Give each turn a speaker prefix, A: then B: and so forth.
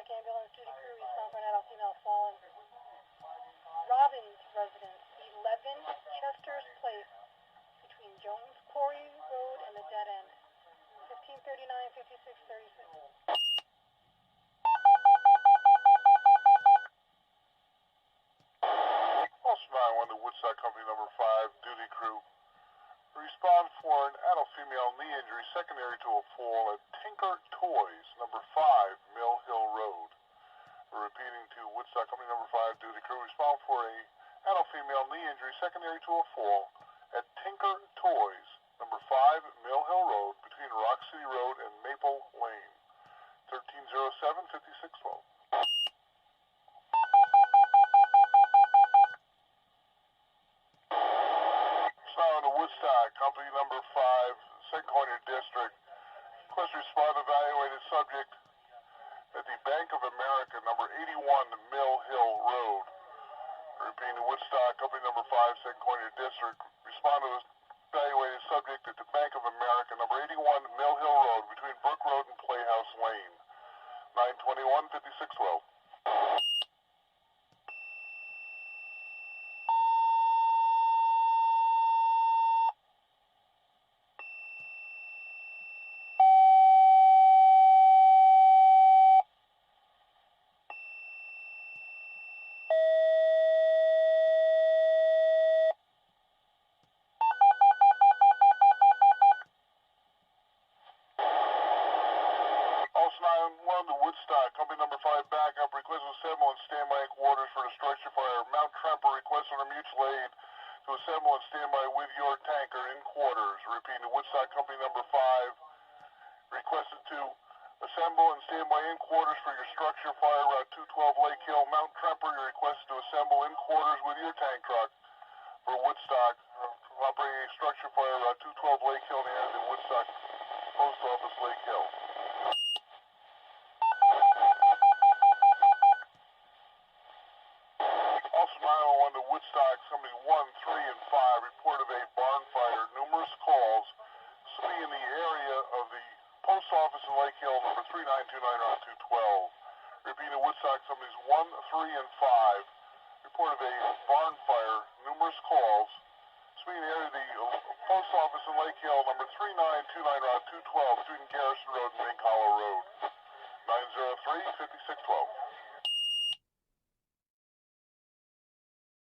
A: Woodstock ambulance duty crew respond for an adult female fallen. Robbins residence, 11 Chester's Place, between Jones Quarry Road and the dead end. 1539, 56, 36.
B: Also 911 to Woodstock Company number 5, duty crew. Respond for an adult female knee injury secondary to a fall at Tinker Toys, number 5, Mill Hill Road. Repeating to Woodstock Company number 5, duty crew. Respond for a adult female knee injury secondary to a fall at Tinker Toys, number 5, Mill Hill Road, between Rock City Road and Maple Lane. 1307, 5612. Now to Woodstock Company number 5, Second Corner District. Request to respond to evaluated subject at the Bank of America, number 81 Mill Hill Road. Repeating to Woodstock Company number 5, Second Corner District. Respond to evaluated subject at the Bank of America, number 81 Mill Hill Road, between Brook Road and Playhouse Lane. 921, 5612. Also 911 to Woodstock Company number 5, backup. Request to assemble and standby in quarters for the structure fire. Mount Tremper request on a mutual aid to assemble and standby with your tanker in quarters. Repeating to Woodstock Company number 5, requested to assemble and standby in quarters for your structure fire. Route 212 Lake Hill. Mount Tremper, you're requested to assemble in quarters with your tank truck for Woodstock. Operating a structure fire. Route 212 Lake Hill near the Woodstock Post Office, Lake Hill. Also 911 to Woodstock, Company 1, 3, and 5, report of a barn fire. Numerous calls. Somebody in the area of the Post Office in Lake Hill, number 3929 Route 212. Repeating to Woodstock, Companies 1, 3, and 5, report of a barn fire. Numerous calls. Somebody in the area of the Post Office in Lake Hill, number 3929 Route 212, between Garrison Road and Mink Hollow Road. 903, 5612.